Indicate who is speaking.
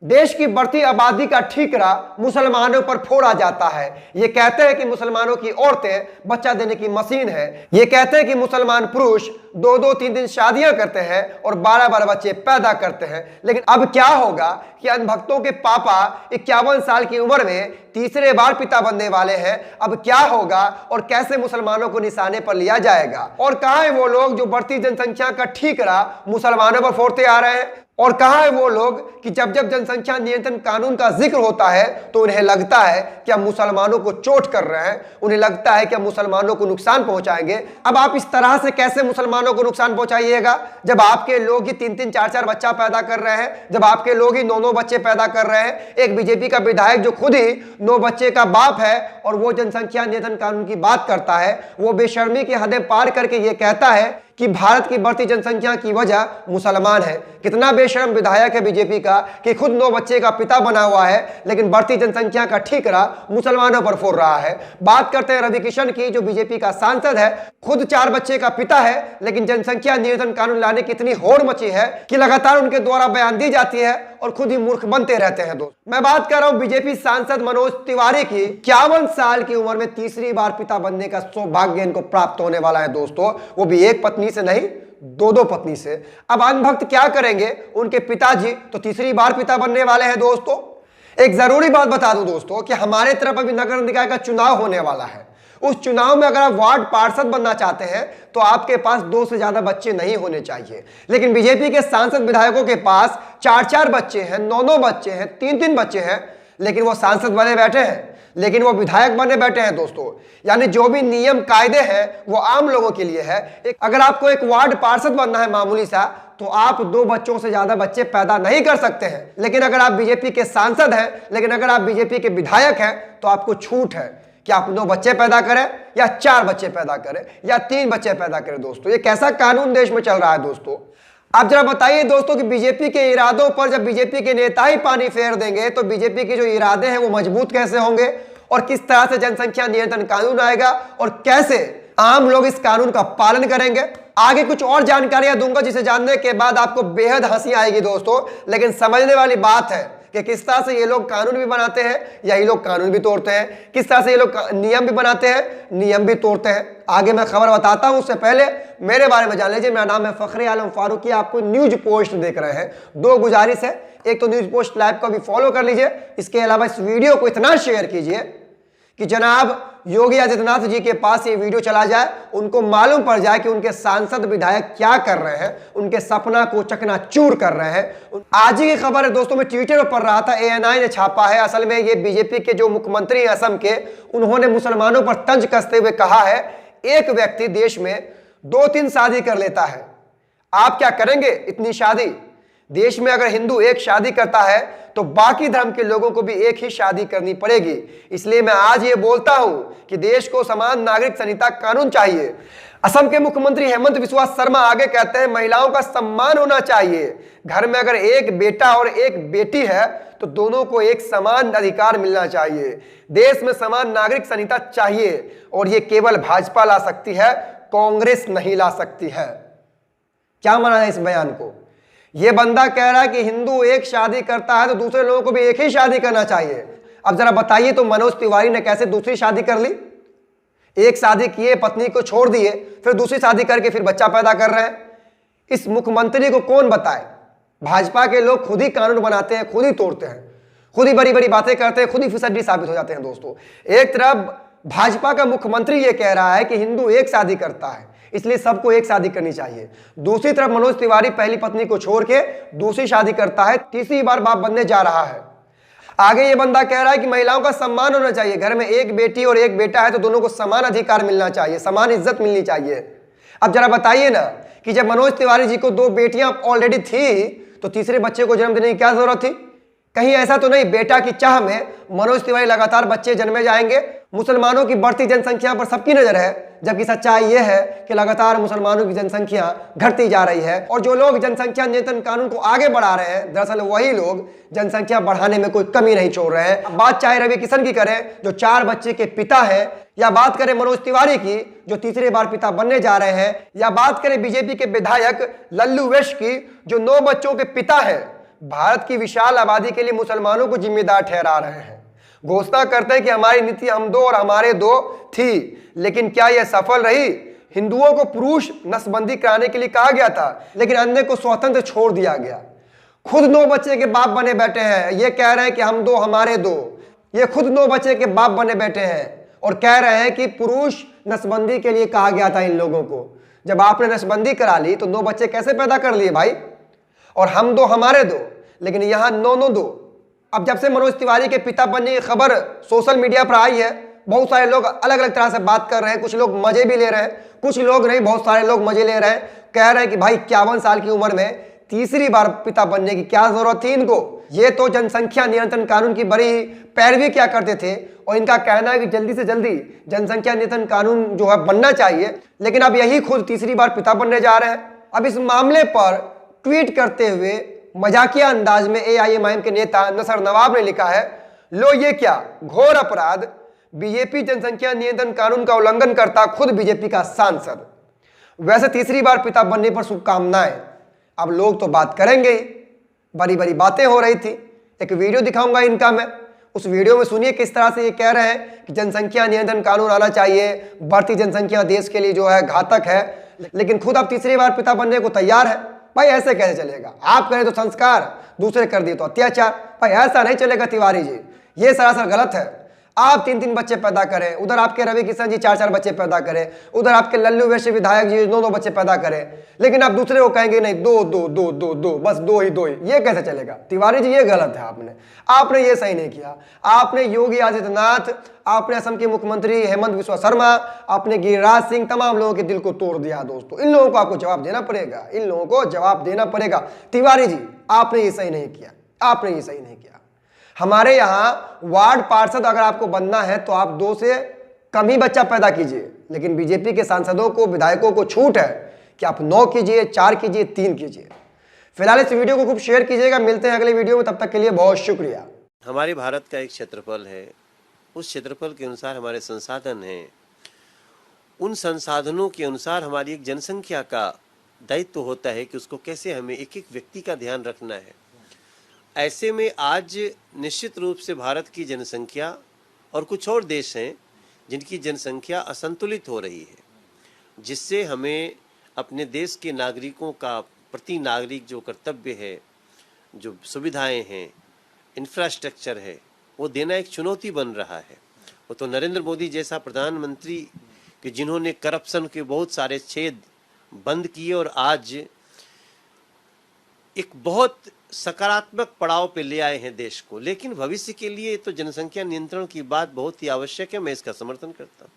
Speaker 1: देश की बढ़ती आबादी का ठीकरा मुसलमानों पर फोड़ा जाता है। ये कहते हैं कि मुसलमानों की औरतें बच्चा देने की मशीन है। ये कहते हैं कि मुसलमान पुरुष 2-2 3 शादियां करते हैं और 12-12 बच्चे पैदा करते हैं। लेकिन अब क्या होगा कि अंधभक्तों के पापा 51 साल की उम्र में तीसरे बार पिता बनने वाले हैं। अब क्या होगा और कैसे मुसलमानों को निशाने पर लिया जाएगा, और कहां है वो लोग जो बढ़ती जनसंख्या का ठीकरा मुसलमानों पर फोड़ते आ रहे हैं, और कहां है वो लोग कि जब जब जनसंख्या नियंत्रण कानून का जिक्र होता है तो उन्हें लगता है कि हम मुसलमानों को चोट कर रहे हैं, उन्हें लगता है कि हम मुसलमानों को नुकसान पहुंचाएंगे। अब आप इस तरह से कैसे मुसलमानों को नुकसान पहुंचाइएगा जब आपके लोग ही 3-3 4-4 बच्चा पैदा कर रहे हैं, जब आपके लोग ही 9-9 बच्चे पैदा कर रहे हैं। एक बीजेपी का विधायक जो खुद ही 9 बच्चे का बाप है और वो जनसंख्या नियंत्रण कानून की बात करता है, वो बेशर्मी की हदें पार करके ये कहता है कि भारत की बढ़ती जनसंख्या की वजह मुसलमान है। कितना बेशर्म विधायक है बीजेपी का कि खुद 9 बच्चे का पिता बना हुआ है लेकिन बढ़ती जनसंख्या का ठीकरा मुसलमानों पर फोड़ रहा है। बात करते हैं रवि किशन की, जो बीजेपी का सांसद है, खुद 4 बच्चे का पिता है लेकिन जनसंख्या नियंत्रण कानून लाने की इतनी होड़ मची है कि लगातार उनके द्वारा बयान दी जाती है और खुद ही मूर्ख बनते रहते हैं। दोस्त, मैं बात कर रहा हूं बीजेपी सांसद मनोज तिवारी की। 51 साल की उम्र में तीसरी बार पिता बनने का सौभाग्य इनको प्राप्त होने वाला है दोस्तों, वो भी एक पत्नी से नहीं, 2-2 पत्नी से। अब अंधभक्त क्या करेंगे, उनके पिताजी तो तीसरी बार पिता बनने वाले हैं। दोस्तों, एक जरूरी बात बता दूं दोस्तों कि हमारे तरफ अभी नगर निकाय का चुनाव होने वाला है। उस चुनाव में अगर आप वार्ड पार्षद बनना चाहते हैं तो आपके पास 2 से ज्यादा बच्चे नहीं होने चाहिए। लेकिन बीजेपी के सांसद विधायकों के पास 4-4 बच्चे हैं, 9-9 बच्चे हैं, 3-3 बच्चे हैं, लेकिन वो सांसद बने बैठे हैं, लेकिन वो विधायक बने बैठे हैं। दोस्तों, यानी जो भी नियम कायदे हैं वो आम लोगों के लिए है। अगर आपको एक वार्ड पार्षद बनना है मामूली सा, तो आप 2 बच्चों से ज्यादा बच्चे पैदा नहीं कर सकते हैं। लेकिन अगर आप बीजेपी के सांसद हैं, लेकिन अगर आप बीजेपी के विधायक हैं तो आपको छूट है कि आप 9 बच्चे पैदा करें या 4 बच्चे पैदा करें या 3 बच्चे पैदा करें। दोस्तों, ये कैसा कानून देश में चल रहा है। दोस्तों, आप जरा बताइए दोस्तों कि बीजेपी के इरादों पर जब बीजेपी के नेता ही पानी फेर देंगे तो बीजेपी के जो इरादे हैं वो मजबूत कैसे होंगे, और किस तरह से जनसंख्या नियंत्रण कानून आएगा और कैसे आम लोग इस कानून का पालन करेंगे। आगे कुछ और जानकारियां दूंगा जिसे जानने के बाद आपको बेहद हंसी आएगी दोस्तों, लेकिन समझने वाली बात है कि किस तरह से ये लोग कानून भी बनाते हैं या ये लोग कानून भी तोड़ते हैं, किस तरह से ये लोग नियम भी बनाते हैं, नियम भी तोड़ते हैं। आगे मैं खबर बताता हूं, उससे पहले मेरे बारे में जान लीजिए। मेरा नाम है फखरे आलम फारूकी, आपको न्यूज पोस्ट देख रहे हैं। 2 गुजारिश है, एक तो न्यूज पोस्ट लाइव को भी फॉलो कर लीजिए, इसके अलावा इस वीडियो को इतना शेयर कीजिए कि जनाब योगी आदित्यनाथ जी के पास ये वीडियो चला जाए, उनको मालूम पड़ जाए कि उनके सांसद विधायक क्या कर रहे हैं, उनके सपना को चकनाचूर कर रहे हैं। आज ही की खबर है दोस्तों, मैं ट्विटर पर पढ़ रहा था, ANI ने छापा है। असल में ये बीजेपी के जो मुख्यमंत्री हैं असम के, उन्होंने मुसलमानों पर तंज कसते हुए कहा है एक व्यक्ति देश में 2-3 शादी कर लेता है, आप क्या करेंगे इतनी शादी? देश में अगर हिंदू एक शादी करता है तो बाकी धर्म के लोगों को भी एक ही शादी करनी पड़ेगी। इसलिए मैं आज ये बोलता हूं कि देश को समान नागरिक संहिता कानून चाहिए। असम के मुख्यमंत्री हेमंत बिस्वा शर्मा आगे कहते हैं महिलाओं का सम्मान होना चाहिए। घर में अगर एक बेटा और एक बेटी है तो दोनों को एक समान अधिकार मिलना चाहिए। देश में समान नागरिक संहिता चाहिए और ये केवल भाजपा ला सकती है, कांग्रेस नहीं ला सकती है। क्या माना है इस बयान को? ये बंदा कह रहा है कि हिंदू एक शादी करता है तो दूसरे लोगों को भी एक ही शादी करना चाहिए। अब जरा बताइए तो मनोज तिवारी ने कैसे दूसरी शादी कर ली? एक शादी किए, पत्नी को छोड़ दिए, फिर दूसरी शादी करके फिर बच्चा पैदा कर रहे हैं। इस मुख्यमंत्री को कौन बताए? भाजपा के लोग खुद ही कानून बनाते हैं, खुद ही तोड़ते हैं, खुद ही बड़ी बड़ी बातें करते हैं, खुद ही फिसड्डी साबित हो जाते हैं। दोस्तों, एक तरफ भाजपा का मुख्यमंत्री ये कह रहा है कि हिंदू एक शादी करता है इसलिए सबको एक शादी करनी चाहिए, दूसरी तरफ मनोज तिवारी पहली पत्नी को छोड़ के दूसरी शादी करता है, तीसरी बार बाप बनने जा रहा है। आगे ये बंदा कह रहा है कि महिलाओं का सम्मान होना चाहिए। घर में एक बेटी और एक बेटा है तो दोनों को समान अधिकार मिलना चाहिए, समान इज्जत मिलनी चाहिए। अब जरा बताइए ना कि जब मनोज तिवारी जी को 2 बेटियां ऑलरेडी थी तो तीसरे बच्चे को जन्म देने की क्या जरूरत थी? कहीं ऐसा तो नहीं बेटा की चाह में मनोज तिवारी लगातार बच्चे जन्मे जाएंगे? मुसलमानों की बढ़ती जनसंख्या पर सबकी नजर है, जबकि सच्चाई यह है कि लगातार मुसलमानों की जनसंख्या घटती जा रही है। और जो लोग जनसंख्या नियंत्रण कानून को आगे बढ़ा रहे हैं, दरअसल वही लोग जनसंख्या बढ़ाने में कोई कमी नहीं छोड़ रहे हैं। बात चाहे रवि किशन की करें जो 4 बच्चे के पिता है, या बात करें मनोज तिवारी की जो तीसरी बार पिता बनने जा रहे हैं, या बात करें बीजेपी के विधायक लल्लू वेश की जो 9 बच्चों के पिता है। भारत की विशाल आबादी के लिए मुसलमानों को जिम्मेदार ठहरा रहे हैं। घोषणा करते हैं कि हमारी नीति हम दो और हमारे दो थी, लेकिन क्या यह सफल रही? हिंदुओं को पुरुष नसबंदी कराने के लिए कहा गया था, लेकिन अन्य को स्वतंत्र छोड़ दिया गया। खुद 9 बच्चे के बाप बने बैठे हैं, ये कह रहे हैं कि हम दो हमारे दो। ये खुद 9 बच्चे के बाप बने बैठे हैं और कह रहे हैं कि पुरुष नसबंदी के लिए कहा गया था इन लोगों को। जब आपने नसबंदी करा ली तो 9 बच्चे कैसे पैदा कर लिए भाई? और हम दो हमारे दो, लेकिन यहां 9 दो। अब जब से मनोज तिवारी के पिता बनने की खबर सोशल मीडिया पर आई है, बहुत सारे लोग अलग अलग तरह से बात कर रहे हैं। कुछ लोग मजे भी ले रहे हैं, कुछ लोग नहीं, बहुत सारे लोग मजे ले रहे हैं। कह रहे हैं कि भाई 51 साल की उम्र में तीसरी बार पिता बनने की क्या जरूरत थी इनको? ये तो जनसंख्या नियंत्रण कानून की बड़ी पैरवी क्या करते थे, और इनका कहना है कि जल्दी से जल्दी जनसंख्या नियंत्रण कानून जो है बनना चाहिए, लेकिन अब यही खुद तीसरी बार पिता बनने जा रहे हैं। अब इस मामले पर ट्वीट करते हुए मजाकिया अंदाज में AIMIM के नेता नसर नवाब ने लिखा है, लो ये क्या घोर अपराध, बीजेपी जनसंख्या नियंत्रण कानून का उल्लंघन करता खुद बीजेपी का सांसद। वैसे तीसरी बार पिता बनने पर शुभकामनाएं। अब लोग तो बात करेंगे ही, बड़ी बड़ी बातें हो रही थी। एक वीडियो दिखाऊंगा इनका मैं, उस वीडियो में सुनिए किस तरह से ये कह रहे हैं कि जनसंख्या नियंत्रण कानून आना चाहिए, बढ़ती जनसंख्या देश के लिए जो है घातक है, लेकिन खुद अब तीसरी बार पिता बनने को तैयार है। भाई ऐसे कैसे चलेगा? आप करें तो संस्कार, दूसरे कर दिए तो अत्याचार। भाई ऐसा नहीं चलेगा तिवारी जी, ये सरासर गलत है। आप 3-3 बच्चे पैदा करें, उधर आपके रवि किशन जी 4-4 बच्चे पैदा करें, उधर आपके लल्लू वैश्य विधायक जी 9-9 बच्चे पैदा करें, लेकिन आप दूसरे को कहेंगे नहीं दो दो दो दो दो, बस दो ही। ये कैसे चलेगा? तिवारी जी ये गलत है, आपने ये सही नहीं किया। आपने योगी आदित्यनाथ, आपने असम के मुख्यमंत्री हेमंत बिस्वा शर्मा, आपने गिरिराज सिंह, तमाम लोगों के दिल को तोड़ दिया दोस्तों। इन लोगों को आपको जवाब देना पड़ेगा, इन लोगों को जवाब देना पड़ेगा। तिवारी जी आपने ये सही नहीं किया, आपने ये सही नहीं किया। हमारे यहां वार्ड पार्षद अगर आपको बनना है तो आप 2 से कम ही बच्चा पैदा कीजिए, लेकिन बीजेपी के सांसदों को, विधायकों को छूट है कि आप 9 कीजिए, 4 कीजिए, 3 कीजिए। फिलहाल इस वीडियो को खूब शेयर कीजिएगा। मिलते हैं अगले वीडियो में, तब तक के लिए बहुत शुक्रिया।
Speaker 2: हमारे भारत का एक क्षेत्रफल है, उस क्षेत्रफल के अनुसार हमारे संसाधन हैं, उन संसाधनों के अनुसार हमारी एक जनसंख्या का दायित्व होता है कि उसको कैसे हमें एक एक व्यक्ति का ध्यान रखना है। ऐसे में आज निश्चित रूप से भारत की जनसंख्या और कुछ और देश हैं जिनकी जनसंख्या असंतुलित हो रही है, जिससे हमें अपने देश के नागरिकों का प्रति नागरिक जो कर्तव्य है, जो सुविधाएं हैं, इंफ्रास्ट्रक्चर है, वो देना एक चुनौती बन रहा है। वो तो नरेंद्र मोदी जैसा प्रधानमंत्री कि जिन्होंने करप्शन के बहुत सारे छेद बंद किए और आज एक बहुत सकारात्मक पड़ाव पे ले आए हैं देश को। लेकिन भविष्य के लिए तो जनसंख्या नियंत्रण की बात बहुत ही आवश्यक है, मैं इसका समर्थन करता हूँ।